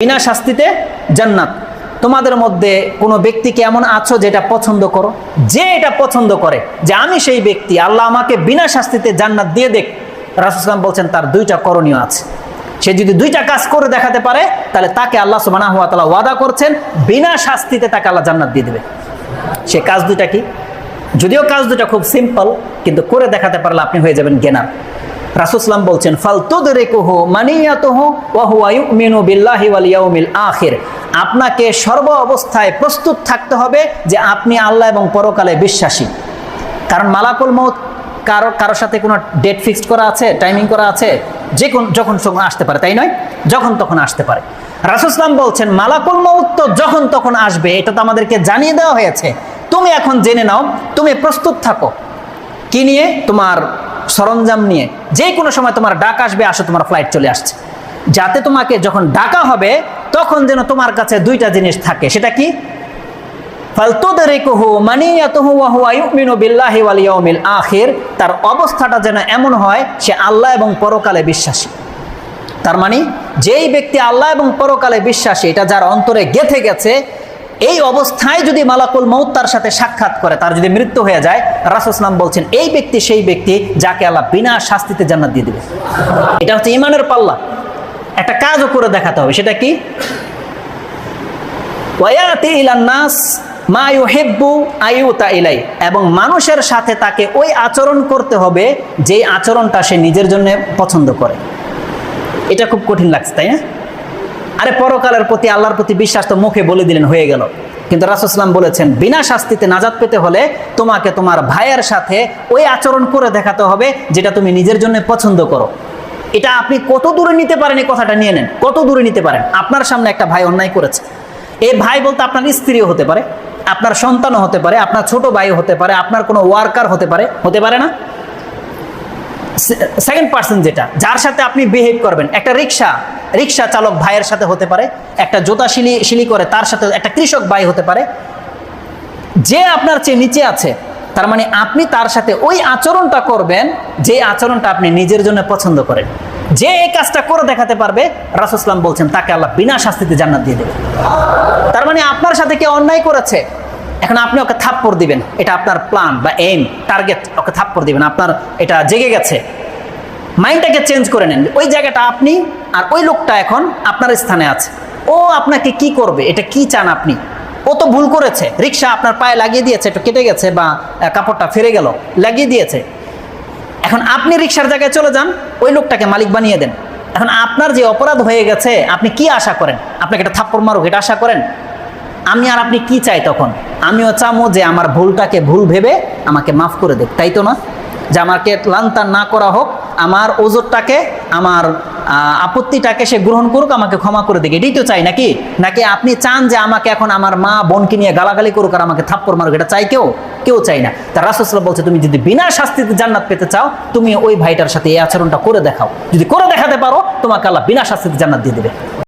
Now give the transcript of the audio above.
বিনা শাস্তিতে জান্নাত। তোমাদের মধ্যে কোনো ব্যক্তিকে এমন আছো যেটা পছন্দ করো, যে এটা পছন্দ করে যে আমি সেই ব্যক্তি, আল্লাহ আমাকে বিনা শাস্তিতে জান্নাত দিয়ে দেখ। রাসূল সাল্লাল্লাহু আলাইহি ওয়াসাল্লাম বলছেন তার দুইটা করণীয় আছে। সে যদি দুইটা কাজ করে দেখাতে পারে তাহলে তাকে আল্লাহ সুবহানাহু ওয়া তাআলা ওয়াদা করছেন বিনা শাস্তিতে তাকে আল্লাহ জান্নাত দিয়ে দেবে। সে কাজ দুইটা কি? যদিও কাজ দুইটা খুব সিম্পল, কিন্তু করে দেখাতে পারলে আপনি হয়ে যাবেন জ্ঞানার। রাসূল সাল্লাল্লাহু আলাইহি ওয়াসাল্লাম বলছেন ফালতুদরিকুহু মানিয়াতুহু ওয়া হুয়া ইউমিনু বিল্লাহি ওয়াল ইয়াউমিল আখির। আপনাকে সর্ব অবস্থায় প্রস্তুত থাকতে হবে যে আপনি আল্লাহ এবং পরকালে বিশ্বাসী। কারণ মালাকুল মউত কারোর সাথে কোনো ডেট ফিক্সড করা আছে, টাইমিং করা আছে, যখন সময় আসতে পারে, তাই নয়? যখন তখন আসতে পারে। রাসূল সাল্লাল্লাহু আলাইহি ওয়াসাল্লাম বলছেন মালাকুল মউত তো যখন তখন আসবে, এটা তো আমাদেরকে জানিয়ে দেওয়া হয়েছে। তুমি এখন জেনে নাও, তুমি প্রস্তুত থাকো। কি নিয়ে? তোমার সরঞ্জাম নিয়ে। যে কোনো সময় তোমার ডাক আসবে, আসো তোমার ফ্লাইট চলে আসছে, যাতে তোমাকে যখন ডাকা হবে তখন যেন তোমার কাছে দুইটা জিনিস থাকে। সেটা কি? ফালতুদরিকুহু মানিয়াতুহু ওয়া হুয়া ইউমিনু বিল্লাহি ওয়াল ইয়াউমিল আখির। তার অবস্থাটা যেন এমন হয় সে আল্লাহ এবং পরকালে বিশ্বাসী। তার মানে যেই ব্যক্তি আল্লাহ এবং পরকালে বিশ্বাসী, এটা যার অন্তরে গেঁথে গেছে, এই অবস্থায় যদি মালাকুল মউত তার সাথে সাক্ষাৎ করে, তার যদি মৃত্যু হয়ে যায়, রাসূল সাল্লাল্লাহু আলাইহি ওয়াসাল্লাম বলছেন এই ব্যক্তি সেই ব্যক্তি যাকে আল্লাহ বিনা শাস্তিতে জান্নাত দিয়ে দেবে। এটা হচ্ছে ঈমানের পাল্লা। একটা কাজও করে দেখাতে হবে। সেটা কি? ওয়ায়াতি ইলান নাস মা ইউহিব্বু আইউতা ইলাই। এবং মানুষের সাথে তাকে ওই আচরণ করতে হবে যেই আচরণটা সে নিজের জন্য পছন্দ করে। এটা খুব কঠিন লাগছে, তাই না? আরে পরকালের প্রতি, আল্লাহর প্রতি বিশ্বাস তো মুখে বলে দিলেন, হয়ে গেল। কিন্তু রাসূল সাল্লাল্লাহু আলাইহি ওয়াসাল্লাম বলেছেন বিনা শাস্তিতে নাজাত পেতে হলে তোমাকে তোমার ভাইয়ের সাথে ওই আচরণ করে দেখাতে হবে যেটা তুমি নিজের জন্য পছন্দ করো। এটা আপনি কত দূরে নিতে পারেন, এই কথাটা নিয়ে নেন। কত দূরে নিতে পারেন? আপনার সামনে একটা ভাই অন্যায় করেছে। এই ভাই বলতে আপনার স্ত্রীও হতে পারে, আপনার সন্তানও হতে পারে, আপনার ছোট ভাইও হতে পারে, আপনার কোনো ওয়ার্কার হতে পারে, হতে পারে না? সেকেন্ড পার্সন যেটা, যার সাথে আপনি বিহেভ করবেন, একটা রিক্সা চালক ভাইয়ের সাথে হতে পারে, একটা জুতা শিলি করে তার সাথে, একটা কৃষক ভাই হতে পারে, যে আপনার চেয়ে নিচে আছে। তার মানে আপনি তার সাথে ওই আচরণটা করবেন যে আচরণটা আপনি নিজের জন্য পছন্দ করেন। যে এই কাজটা করে দেখাতে পারবে, রাসূল সাল্লাল্লাহু আলাইহি ওয়াসাল্লাম বলছেন তাকে আল্লাহ বিনা শাস্তিতে জান্নাত দিয়ে দেবে। তার মানে আপনার সাথে কেউ অন্যায় করেছে, এখন আপনি ওকে থাপ্পড় দিবেন, এটা আপনার প্ল্যান বা এইম, টার্গেট, ওকে থাপ্পড় দিবেন। আপনার এটা জেগে গেছে, মাইন্ডটাকে চেঞ্জ করে নেন। ওই জায়গাটা আপনি, আর ওই লোকটা এখন আপনার স্থানে আছে। ও আপনাকে কি করবে, এটা কি চান আপনি? ও তো ভুল করেছে, রিক্সা আপনার পায়ে লাগিয়ে দিয়েছে, একটু কেটে গেছে বা কাপড়টা ফেরে গেল, লাগিয়ে দিয়েছে। এখন আপনি রিক্সার জায়গায় চলে যান, ওই লোকটাকে মালিক বানিয়ে দেন। এখন আপনার যে অপরাধ হয়ে গেছে, আপনি কি আশা করেন? আপনাকে একটা থাপ্পড় মারুক, এটা আশা করেন? আমি আর আপনি কি চাই তখন? আমিও চামো যে আমার ভুলটাকে ভুল ভেবে আমাকে মাফ করে দেখ, তাই তো না? যে আমাকে লান্তান না করা হোক, আমার ওজরটাকে, আমার আপত্তিটাকে সে গ্রহণ করুক, আমাকে ক্ষমা করে দিক, এটাই তো চাই নাকি? নাকি আপনি চান যে আমাকে এখন আমার মা বোনকে নিয়ে গালাগালি করুক আর আমাকে থাপ্পড় মারুক? এটা চাই কেউ চাই না। তার রাসূল সাল্লাল্লাহু আলাইহি ওয়াসাল্লাম বলছে তুমি যদি বিনা শাস্তিতে জান্নাত পেতে চাও, তুমি ওই ভাইটার সাথে এই আচরণটা করে দেখাও। যদি করে দেখাতে পারো, তোমাকে আল্লাহ বিনা শাস্তিতে জান্নাত দিয়ে দেবে।